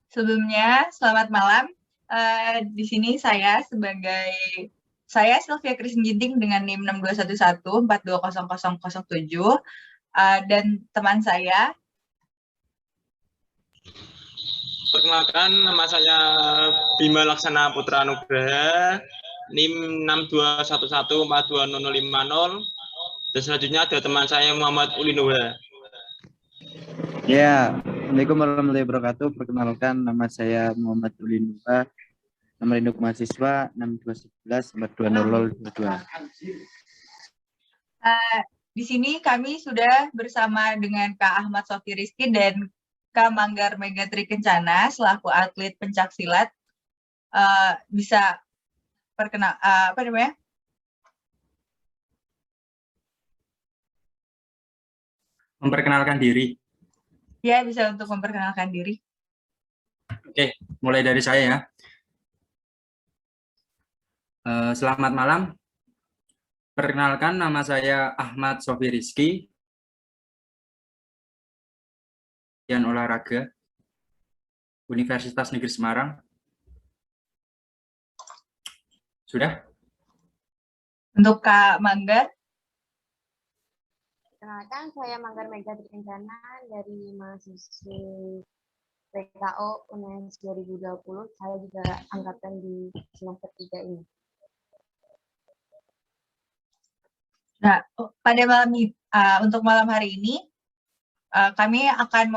Sebelumnya, selamat malam. Di sini saya Sylvia Kristin Ginting dengan NIM 6211420007 dan teman saya. Perkenalkan, nama saya Bima Laksana Putra Nugraha, NIM 6211420050, dan selanjutnya ada teman saya Muhammad Ulinuha. Ya, Assalamualaikum warahmatullahi wabarakatuh. Perkenalkan, nama saya Muhammad Ulinuha, nomor induk mahasiswa 6211420022. Di sini kami sudah bersama dengan Kak Ahmad Sofi Rizky dan Kak Manggar Megatri Kencana selaku atlet pencaksilat. Bisa memperkenalkan diri. Ya, bisa untuk memperkenalkan diri. Oke, mulai dari saya ya. Selamat malam. Perkenalkan, nama saya Ahmad Sofi Rizky, dan olahraga Universitas Negeri Semarang. Sudah? Untuk Kak Manggar. Perkenalkan, saya Manggar Megatri Kencana dari mahasiswa PKO UNES 2020. Saya juga angkatan di semester 3 ini. Nah, untuk malam hari ini, kami akan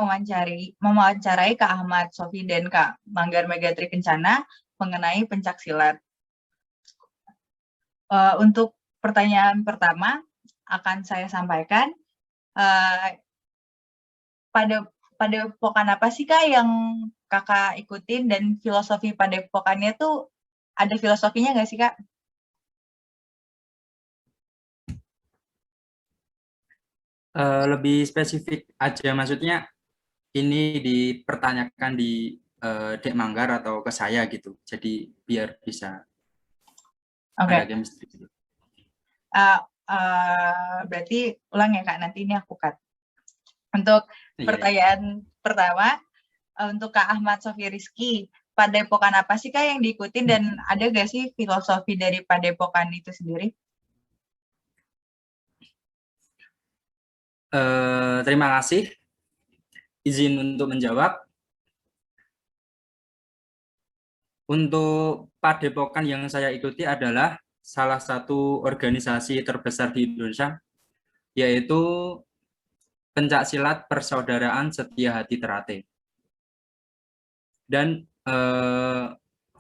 mewawancarai Kak Ahmad Sofi dan Kak Manggar Megatri Kencana mengenai pencaksilat. Untuk pertanyaan pertama akan saya sampaikan, padepokan apa sih Kak yang Kakak ikutin, dan filosofi padepokannya tuh ada filosofinya nggak sih Kak? Lebih spesifik aja, maksudnya ini dipertanyakan di Dek Manggar atau ke saya gitu, jadi biar bisa ada chemistry. Berarti ulang ya Kak, nanti ini aku cut. Untuk pertanyaan pertama, untuk Kak Ahmad Sofi Rizky, padepokan apa sih Kak yang diikutin, dan ada gak sih filosofi dari padepokan itu sendiri? Terima kasih. Izin untuk menjawab. Untuk padepokan yang saya ikuti adalah salah satu organisasi terbesar di Indonesia, yaitu Pencaksilat Persaudaraan Setia Hati Terate. Dan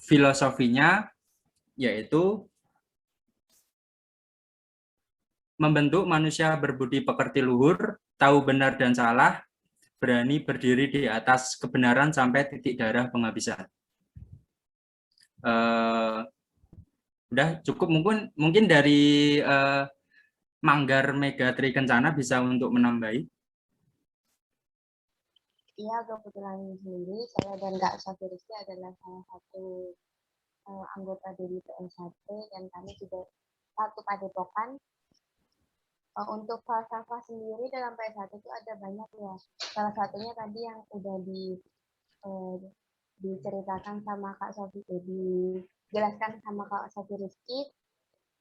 filosofinya yaitu membentuk manusia berbudi pekerti luhur, tahu benar dan salah, berani berdiri di atas kebenaran sampai titik darah penghabisan. Udah cukup, mungkin dari Manggar Megatri Kencana bisa untuk menambahi. Iya, kebetulan sendiri saya dan Kak Sofi Rizky adalah salah satu anggota dari PN1, dan kami juga satu padepokan. Untuk falsafah sendiri dalam PS1 itu ada banyak ya. Salah satunya tadi yang udah diceritakan sama Kak Sofi, dijelaskan sama Kak Sofi Rizky,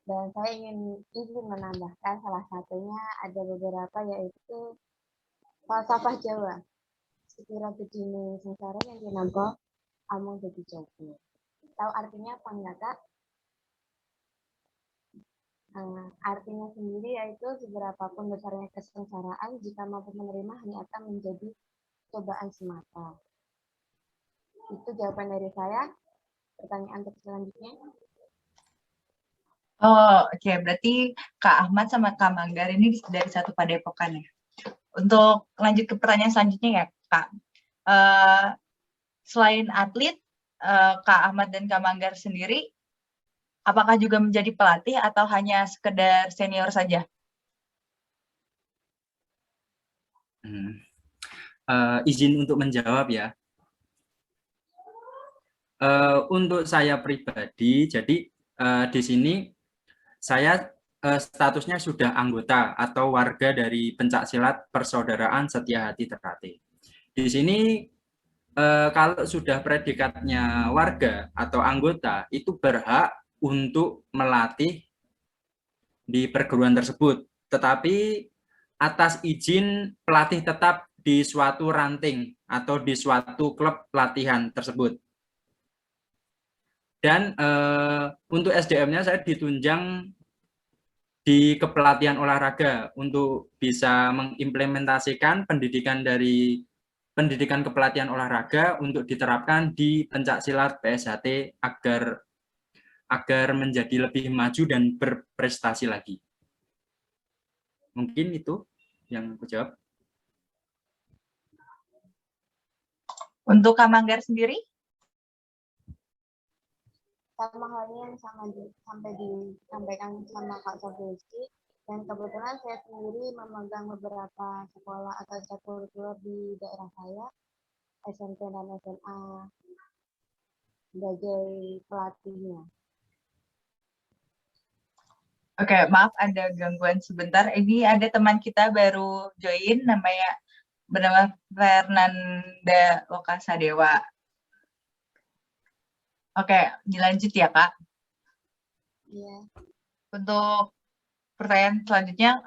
dan saya ingin menambahkan salah satunya ada beberapa, yaitu falsafah Jawa. Sekira begini sengsara yang dinampak among jadi jogo. Tahu artinya apa enggak Kak? Artinya sendiri yaitu seberapapun besarnya kesengsaraan, jika mampu menerima hanya akan menjadi cobaan semata. Itu jawaban dari saya. Pertanyaan selanjutnya. Oh, oke. Berarti Kak Ahmad sama Kak Manggar ini dari satu padepokan ya. Untuk lanjut ke pertanyaan selanjutnya ya Kak. Selain atlet, Kak Ahmad dan Kak Manggar sendiri, apakah juga menjadi pelatih atau hanya sekedar senior saja? Izin untuk menjawab ya. Untuk saya pribadi, jadi di sini saya statusnya sudah anggota atau warga dari Pencaksilat Persaudaraan Setia Hati Terate. Di sini kalau sudah predikatnya warga atau anggota itu berhak untuk melatih di perguruan tersebut, tetapi atas izin pelatih tetap di suatu ranting atau di suatu klub pelatihan tersebut. Dan untuk SDM-nya saya ditunjang di kepelatihan olahraga untuk bisa mengimplementasikan pendidikan dari pendidikan kepelatihan olahraga untuk diterapkan di pencaksilat PSHT agar menjadi lebih maju dan berprestasi lagi. Mungkin itu yang aku jawab. Untuk Kak Manggar sendiri? Sama halnya yang sampai disampaikan sama Kak Sofiuski, dan kebetulan saya sendiri memegang beberapa sekolah atau ekstrakurikuler di daerah saya, SMP dan SMA, sebagai pelatihnya. Oke, maaf ada gangguan sebentar. Ini ada teman kita baru join, bernama Fernanda Lokasadewa. Oke, dilanjut ya, Kak. Iya. Untuk pertanyaan selanjutnya,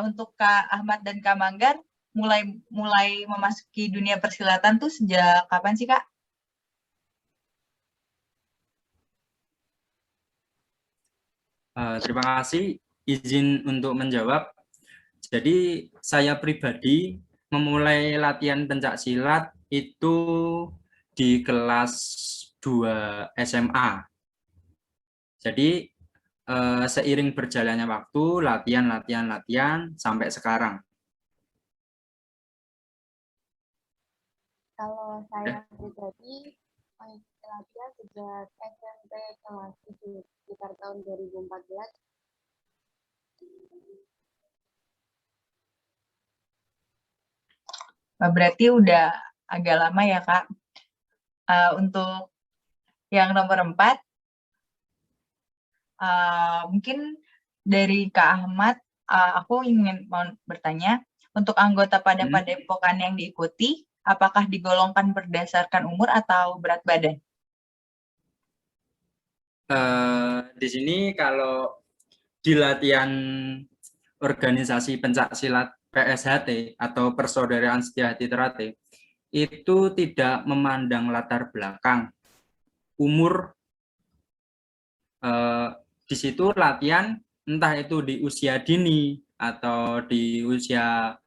untuk Kak Ahmad dan Kak Manggar, mulai memasuki dunia persilatan tuh sejak kapan sih, Kak? Terima kasih izin untuk menjawab. Jadi saya pribadi memulai latihan pencak silat itu di kelas 2 SMA. Jadi seiring berjalannya waktu, latihan sampai sekarang. Kalau saya pribadi latihan sejak SMP kelas 7, sekitar tahun 2014. Berarti udah agak lama ya, Kak. Untuk yang nomor 4, mungkin dari Kak Ahmad, aku ingin mau bertanya, untuk anggota pada padepokan yang diikuti, apakah digolongkan berdasarkan umur atau berat badan? Di sini kalau di latihan organisasi pencak silat PSHT atau Persaudaraan Setia Hati Ternate itu tidak memandang latar belakang umur. Di situ latihan entah itu di usia dini atau di usia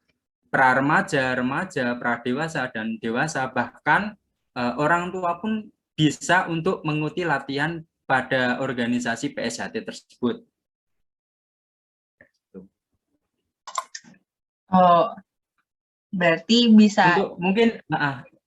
pra-remaja, remaja, pradewasa, dan dewasa, bahkan orang tua pun bisa untuk mengikuti latihan pada organisasi PSHT tersebut. Oh, berarti bisa. Untuk mungkin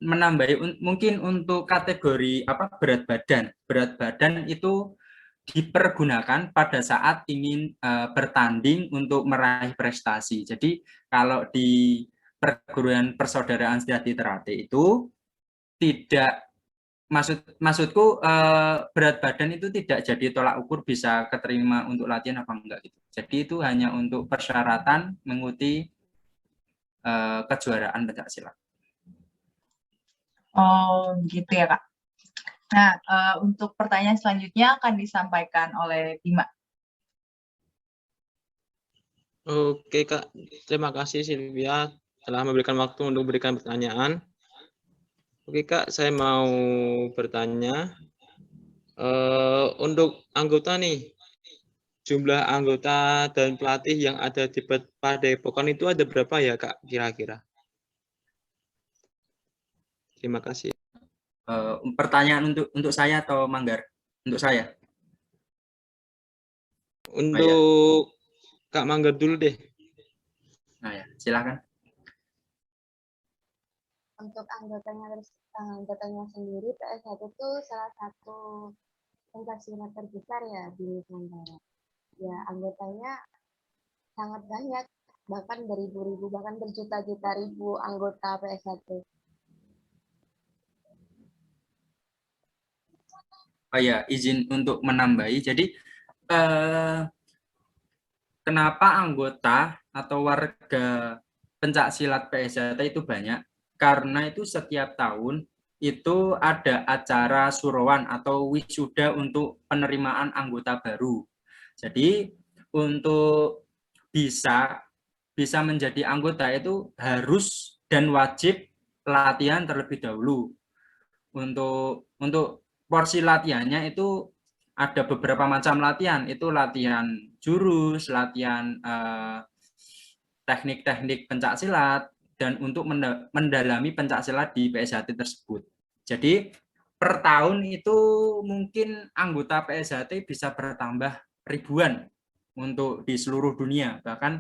menambahi, mungkin untuk kategori berat badan itu dipergunakan pada saat ingin bertanding untuk meraih prestasi. Jadi kalau di perguruan Persaudaraan Setia Hati Ternate itu tidak, maksudku berat badan itu tidak jadi tolak ukur bisa keterima untuk latihan apa enggak gitu. Jadi itu hanya untuk persyaratan mengikuti kejuaraan pencak silat. Oh, gitu ya, Kak. Nah, untuk pertanyaan selanjutnya akan disampaikan oleh Bima. Oke, Kak. Terima kasih Silvia telah memberikan waktu untuk memberikan pertanyaan. Oke, Kak, saya mau bertanya. Untuk anggota nih, jumlah anggota dan pelatih yang ada di Padepokan itu ada berapa ya, Kak, kira-kira? Terima kasih. Pertanyaan untuk saya atau Manggar? Untuk saya. Untuk Kak Manggar dulu deh. Nah ya, silakan. Untuk anggotanya sendiri, PSHT itu salah satu pencaksilat terbesar ya di Nusantara. Ya, anggotanya sangat banyak, bahkan beribu-ribu, bahkan berjuta-juta ribu anggota PSHT. Oh ya, izin untuk menambahi. Jadi kenapa anggota atau warga pencak silat PSHT itu banyak? karena itu setiap tahun itu ada acara suruhan atau wisuda untuk penerimaan anggota baru. Jadi untuk bisa menjadi anggota itu harus dan wajib latihan terlebih dahulu. Untuk porsi latihannya itu ada beberapa macam latihan, itu latihan jurus, latihan teknik-teknik pencak silat, dan untuk mendalami pencak silat di PSHT tersebut. Jadi per tahun itu mungkin anggota PSHT bisa bertambah ribuan untuk di seluruh dunia. Bahkan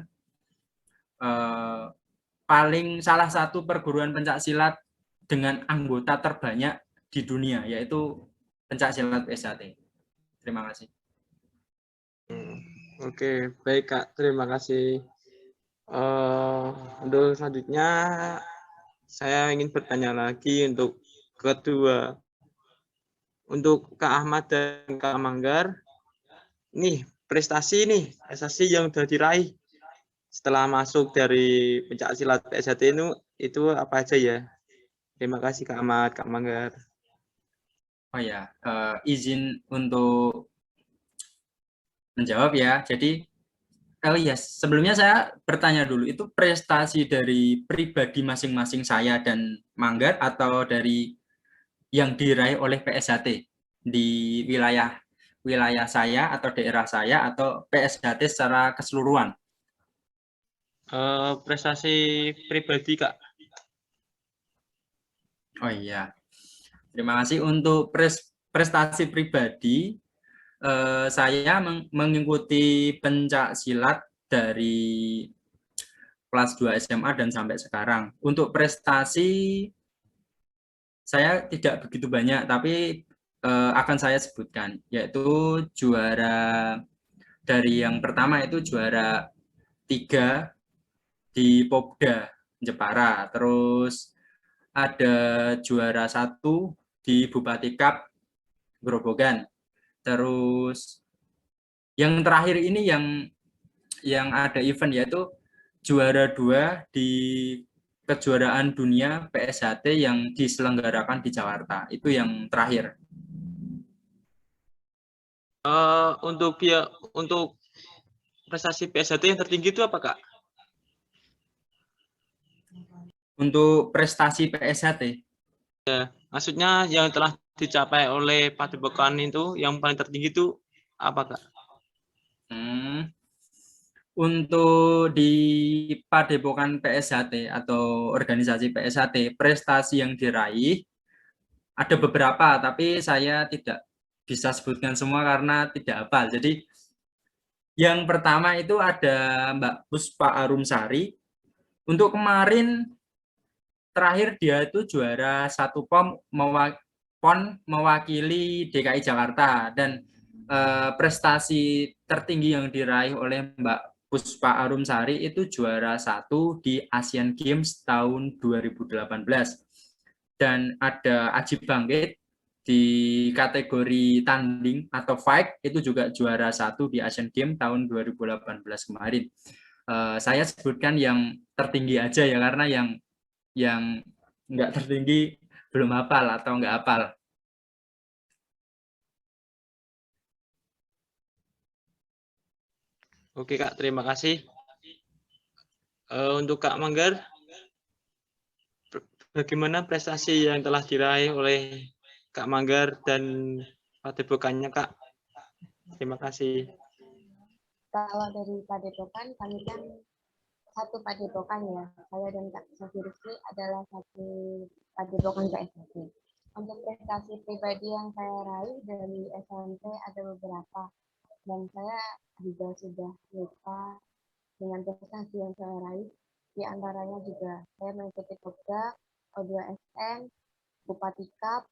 paling salah satu perguruan pencak silat dengan anggota terbanyak di dunia, yaitu pencak silat PSHT. Terima kasih. Oke, baik Kak, terima kasih. Untuk selanjutnya saya ingin bertanya lagi untuk kedua, untuk Kak Ahmad dan Kak Manggar. Nih prestasi yang sudah diraih setelah masuk dari pencak silat PSHT itu apa aja ya? Terima kasih Kak Ahmad, Kak Manggar. Oh ya, izin untuk menjawab ya. Jadi sebelumnya saya bertanya dulu, itu prestasi dari pribadi masing-masing saya dan Manggar atau dari yang diraih oleh PSHT di wilayah saya atau daerah saya atau PSHT secara keseluruhan? Prestasi pribadi Kak. Oh iya, terima kasih. Untuk prestasi pribadi, saya mengikuti pencak silat dari kelas 2 SMA dan sampai sekarang. Untuk prestasi saya tidak begitu banyak, tapi akan saya sebutkan, yaitu juara dari yang pertama itu juara 3 di Popda Jepara, terus ada juara 1 di Bupati Cup Grobogan, terus yang terakhir ini yang ada event yaitu juara 2 di kejuaraan dunia PSHT yang diselenggarakan di Jakarta, itu yang terakhir. Untuk prestasi PSHT yang tertinggi itu apa Kak? Untuk prestasi PSHT? Ya, maksudnya yang telah dicapai oleh Padepokan itu yang paling tertinggi itu apa Kak? Untuk di Padepokan PSHT atau organisasi PSHT, prestasi yang diraih ada beberapa, tapi saya tidak bisa sebutkan semua karena tidak hafal. Jadi yang pertama itu ada Mbak Puspa Arumsari. Untuk kemarin terakhir dia itu juara 1 PON mewakili DKI Jakarta, dan prestasi tertinggi yang diraih oleh Mbak Puspa Arumsari itu juara 1 di Asian Games tahun 2018. Dan ada Aji Bangkit di kategori tanding atau fight, itu juga juara 1 di Asian Games tahun 2018 kemarin. Saya sebutkan yang tertinggi aja ya, karena yang nggak tertinggi belum hafal atau nggak hafal. Oke Kak, terima kasih. Untuk Kak Manggar, bagaimana prestasi yang telah diraih oleh Kak Manggar dan Padepokannya Kak? Terima kasih. Kalau dari Padepokan, kami kan satu Padepokan ya. Saya dan Kak Sofi Rizky adalah satu Padepokan PSHT. Untuk prestasi pribadi yang saya raih dari SMP ada beberapa, dan saya juga sudah lupa dengan prestasi yang saya raih. Di antaranya juga saya mengikuti Popda, O2SN, Bupati Cup,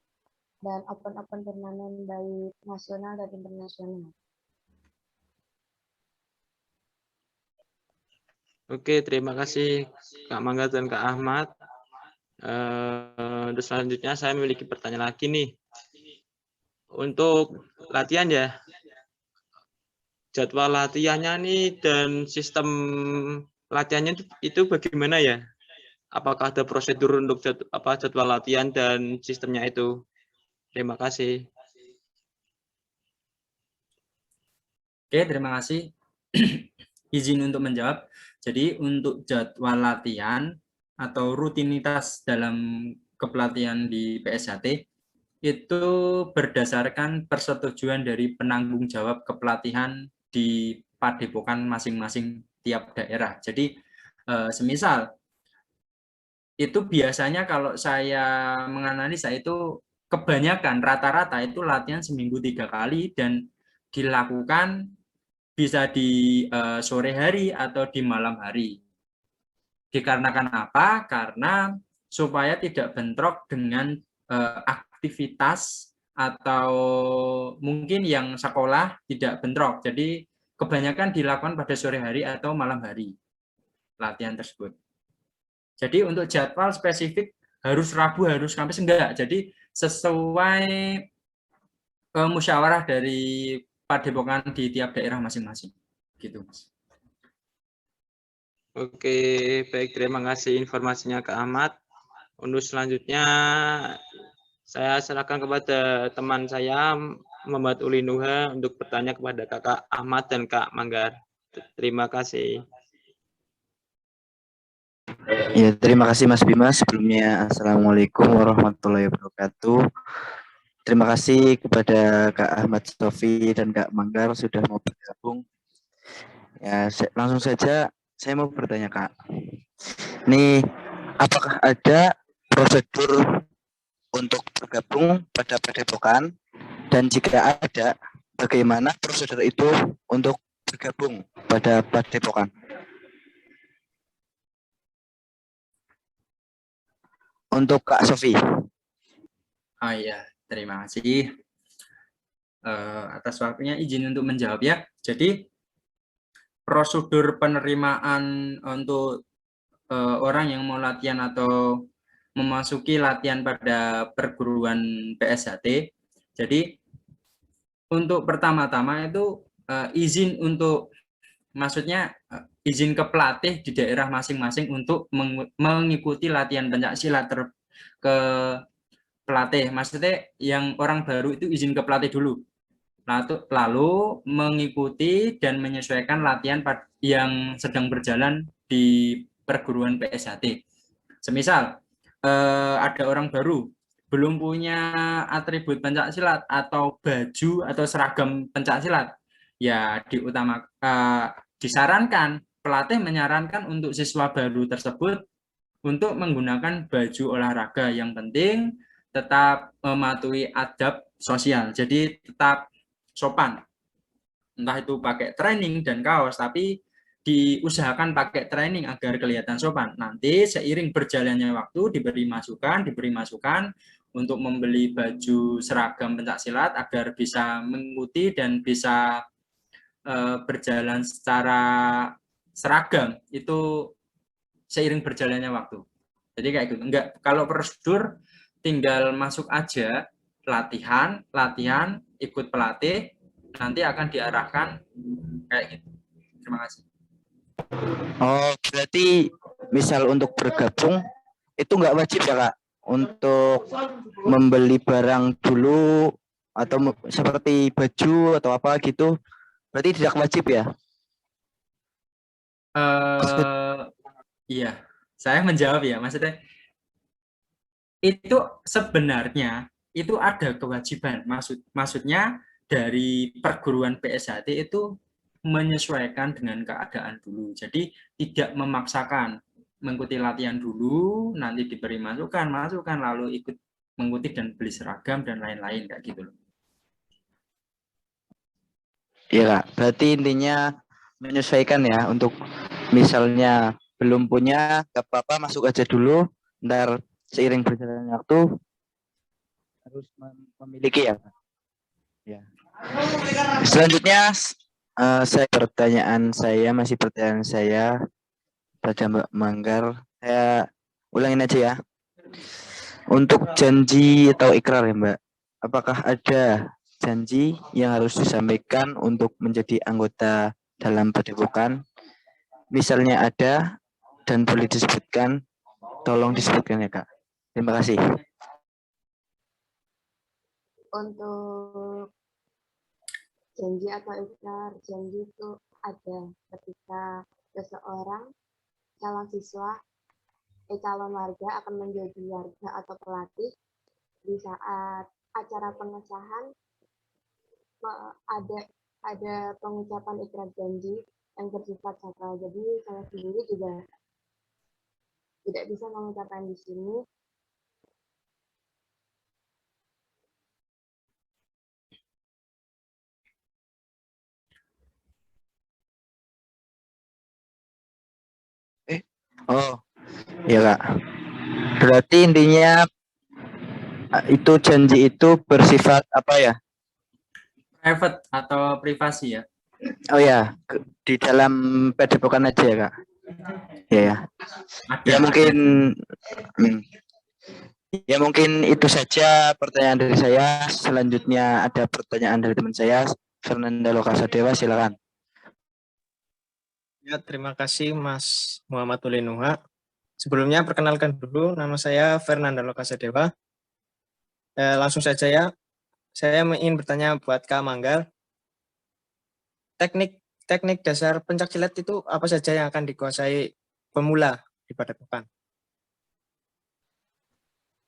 dan open turnamen baik nasional dan internasional. Oke, terima kasih Kak Manggar dan Kak Ahmad. Terus selanjutnya saya memiliki pertanyaan lagi nih. Untuk latihan ya, jadwal latihannya nih dan sistem latihannya itu bagaimana ya? apakah ada prosedur untuk jadwal latihan dan sistemnya itu. Terima kasih. Oke, terima kasih. Izin untuk menjawab. Jadi untuk jadwal latihan atau rutinitas dalam kepelatihan di PSHT itu berdasarkan persetujuan dari penanggung jawab kepelatihan di padepokan masing-masing tiap daerah. Jadi semisal itu biasanya kalau saya menganalisa itu kebanyakan rata-rata itu latihan seminggu 3 kali dan dilakukan bisa di sore hari atau di malam hari. Dikarenakan apa? Karena supaya tidak bentrok dengan aktivitas atau mungkin yang sekolah tidak bentrok. Jadi kebanyakan dilakukan pada sore hari atau malam hari latihan tersebut. Jadi untuk jadwal spesifik harus Rabu, harus Kamis enggak. Jadi sesuai musyawarah dari padepokan di tiap daerah masing-masing. Gitu, Mas. Oke, baik, terima kasih informasinya Kak Ahmad. Untuk selanjutnya saya serahkan kepada teman saya Muhammad Uli Nuha untuk bertanya kepada Kakak Ahmad dan Kak Manggar. Terima kasih. Ya, terima kasih Mas Bima. Sebelumnya Assalamualaikum warahmatullahi wabarakatuh. Terima kasih kepada Kak Ahmad Sofi dan Kak Manggar sudah mau bergabung. Ya, langsung saja saya mau bertanya Kak. Nih, apakah ada prosedur untuk bergabung pada padepokan? Dan jika ada, bagaimana prosedur itu untuk bergabung pada padepokan? Untuk Kak Sofi. Oh iya, terima kasih atas waktunya, izin untuk menjawab ya. Jadi prosedur penerimaan untuk orang yang mau latihan atau memasuki latihan pada perguruan PSHT. Jadi untuk pertama-tama itu izin untuk, maksudnya izin ke pelatih di daerah masing-masing untuk mengikuti latihan pencaksilat ke pelatih. Maksudnya yang orang baru itu izin ke pelatih dulu. Lalu mengikuti dan menyesuaikan latihan yang sedang berjalan di perguruan PSHT. Semisal ada orang baru belum punya atribut pencaksilat atau baju atau seragam pencaksilat, ya disarankan, pelatih menyarankan untuk siswa baru tersebut untuk menggunakan baju olahraga. Yang penting tetap mematuhi adab sosial, jadi tetap sopan. Entah itu pakai training dan kaos, tapi diusahakan pakai training agar kelihatan sopan. Nanti seiring berjalannya waktu diberi masukan untuk membeli baju seragam pencaksilat agar bisa mengikuti dan bisa berjalan secara seragam itu seiring berjalannya waktu. Jadi kayak gitu. Enggak, kalau prosedur tinggal masuk aja, latihan, ikut pelatih, nanti akan diarahkan kayak gitu. Terima kasih. Oh, berarti misal untuk bergabung itu nggak wajib ya Kak untuk membeli barang dulu atau seperti baju atau apa gitu, berarti tidak wajib ya? Iya, saya menjawab ya, maksudnya itu sebenarnya itu ada kewajiban, maksudnya dari perguruan PSHT itu menyesuaikan dengan keadaan dulu. Jadi tidak memaksakan, mengikuti latihan dulu, nanti diberi masukan, lalu ikut mengikuti dan beli seragam dan lain-lain kayak gitu loh. Iya Kak, berarti intinya menyesuaikan ya, untuk misalnya belum punya, gak apa-apa masuk aja dulu, ntar seiring berjalannya waktu harus memiliki ya Kak. Ya. Selanjutnya masih pertanyaan saya pada Mbak Manggar. Saya ulangin aja ya. Untuk janji atau ikrar ya Mbak, apakah ada janji yang harus disampaikan untuk menjadi anggota dalam padepokan? Misalnya ada dan boleh disebutkan tolong disebutkan ya Kak. Terima kasih. Untuk janji atau ikrar janji itu ada ketika seseorang calon warga akan menjadi warga atau pelatih di saat acara pengesahan ada pengucapan ikrar janji yang bersifat sakral. Jadi saya sendiri juga tidak bisa mengucapkan di sini. Oh, iya Kak. Berarti intinya itu janji itu bersifat apa ya? Private atau privasi ya. Oh ya, di dalam padepokan aja ya Kak. Ya ya. Ada, Ya mungkin ya mungkin itu saja pertanyaan dari saya. Selanjutnya ada pertanyaan dari teman saya, Fernanda Lokasadewa, silakan. Ya, terima kasih Mas Muhammad Ulinuha. Sebelumnya perkenalkan dulu, nama saya Fernanda Lokasadewa. Langsung saja ya, saya ingin bertanya buat Kak Manggar. Teknik dasar pencak silat itu apa saja yang akan dikuasai pemula di padepokan?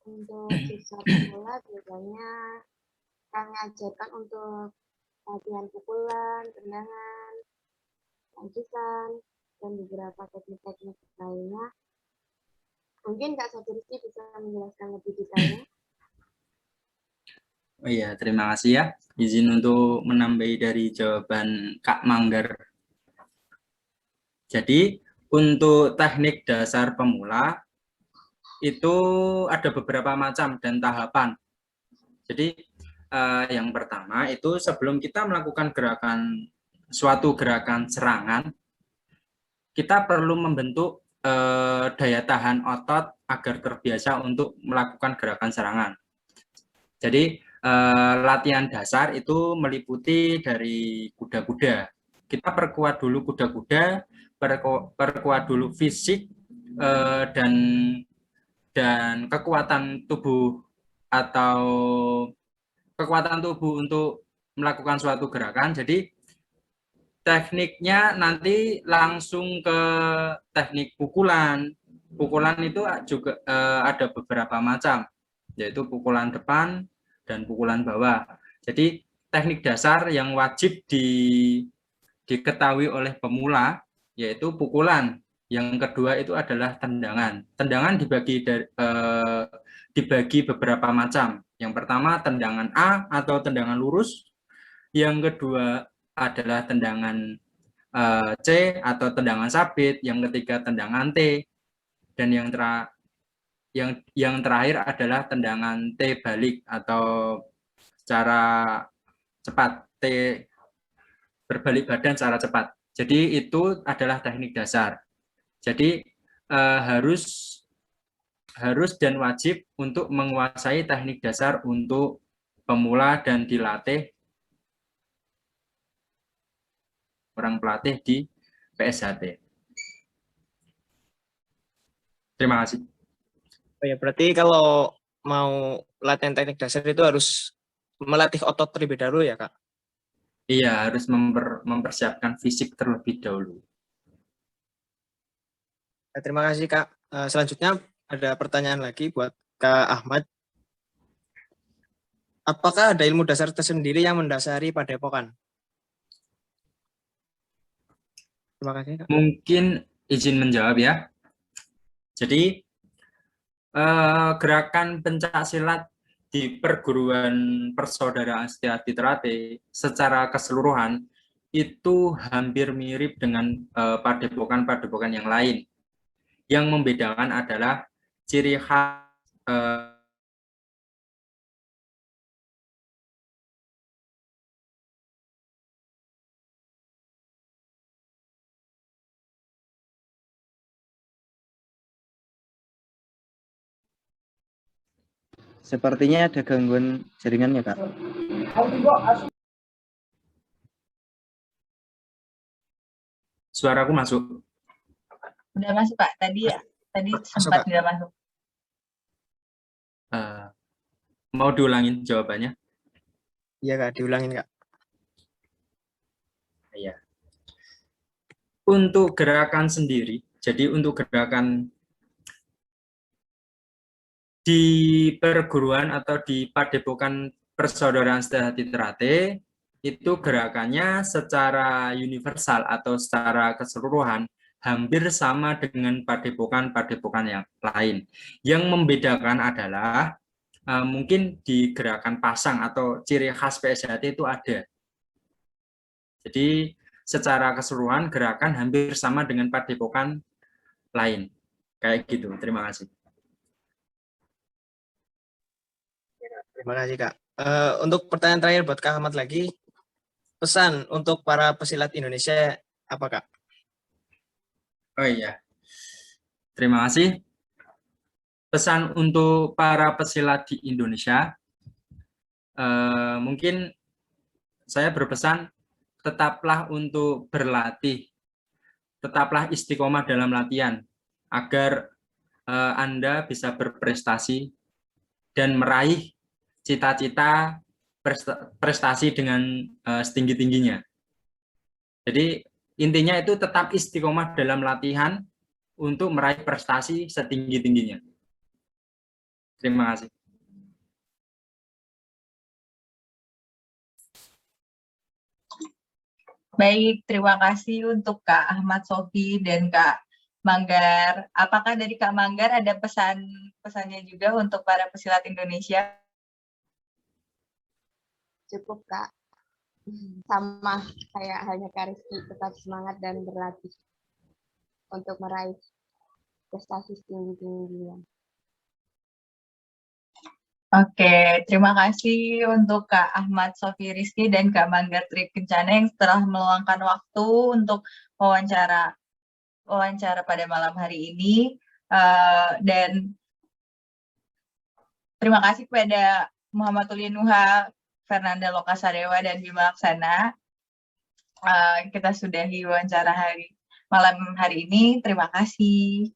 Untuk siswa pemula biasanya kami ajarkan untuk latihan pukulan, tendangan, tangkisan, dan beberapa teknik-teknik lainnya. Mungkin Kak Sabirski bisa menjelaskan lebih detailnya. Oh iya, terima kasih ya. Izin untuk menambahi dari jawaban Kak Manggar. Jadi, untuk teknik dasar pemula, itu ada beberapa macam dan tahapan. Jadi, yang pertama itu sebelum kita melakukan suatu gerakan serangan, kita perlu membentuk daya tahan otot agar terbiasa untuk melakukan gerakan serangan. Jadi, latihan dasar itu meliputi dari kuda-kuda. Kita perkuat dulu kuda-kuda, perkuat dulu fisik dan kekuatan tubuh atau kekuatan tubuh untuk melakukan suatu gerakan. Jadi tekniknya nanti langsung ke teknik pukulan. Pukulan itu juga ada beberapa macam, yaitu pukulan depan dan pukulan bawah. Jadi teknik dasar yang wajib diketahui oleh pemula yaitu pukulan. Yang kedua itu adalah tendangan. Tendangan dibagi beberapa macam. Yang pertama tendangan A atau tendangan lurus. Yang kedua adalah tendangan C atau tendangan sabit. Yang ketiga tendangan T. Dan yang terakhir adalah tendangan T balik atau secara cepat, T berbalik badan secara cepat. Jadi itu adalah teknik dasar. Jadi harus dan wajib untuk menguasai teknik dasar untuk pemula dan dilatih orang pelatih di PSHT. Terima kasih. Oh ya, berarti kalau mau latihan teknik dasar itu harus melatih otot terlebih dahulu ya, Kak? Iya, harus mempersiapkan fisik terlebih dahulu. Terima kasih, Kak. Selanjutnya ada pertanyaan lagi buat Kak Ahmad. Apakah ada ilmu dasar tersendiri yang mendasari padepokan? Terima kasih, Kak. Mungkin izin menjawab ya. Jadi gerakan pencak silat di perguruan persaudaraan Setiadi Terate secara keseluruhan itu hampir mirip dengan padepokan-padepokan yang lain. Yang membedakan adalah ciri khas Sepertinya ada gangguan jaringannya Kak. Suaraku masuk. Udah masuk Pak tadi ya? Tadi Masuk, sempat Kak. nggak masuk. Mau diulangin jawabannya? Iya Kak, diulangin Kak. Iya. Untuk gerakan sendiri, jadi untuk gerakan di perguruan atau di Padepokan Persaudaraan Sehati Ternate, itu gerakannya secara universal atau secara keseluruhan hampir sama dengan padepokan-padepokan yang lain. Yang membedakan adalah mungkin di gerakan pasang atau ciri khas PSHT itu ada. Jadi secara keseluruhan gerakan hampir sama dengan padepokan lain. Kayak gitu. Terima kasih. Terima kasih Kak. Untuk pertanyaan terakhir buat Kak Ahmad lagi, pesan untuk para pesilat Indonesia apa Kak? Oh iya. Terima kasih. Pesan untuk para pesilat di Indonesia, mungkin saya berpesan tetaplah untuk berlatih, tetaplah istiqomah dalam latihan agar Anda bisa berprestasi dan meraih cita-cita prestasi dengan setinggi-tingginya. Jadi intinya itu tetap istiqomah dalam latihan untuk meraih prestasi setinggi-tingginya. Terima kasih. Baik, terima kasih untuk Kak Ahmad Sofi dan Kak Manggar. Apakah dari Kak Manggar ada pesannya juga untuk para pesilat Indonesia? Cukup Kak. Sama kayak halnya Kak Rizky, tetap semangat dan berlatih untuk meraih prestasi setinggi-tingginya. Oke, terima kasih untuk Kak Ahmad Sofi Rizky dan Kak Manggar Tri Kencana yang telah meluangkan waktu untuk wawancara pada malam hari ini. Dan terima kasih kepada Muhammad Tulinuha, Fernanda Lokasadewa, dan Bima Laksana. Kita sudahi wawancara malam hari ini. Terima kasih.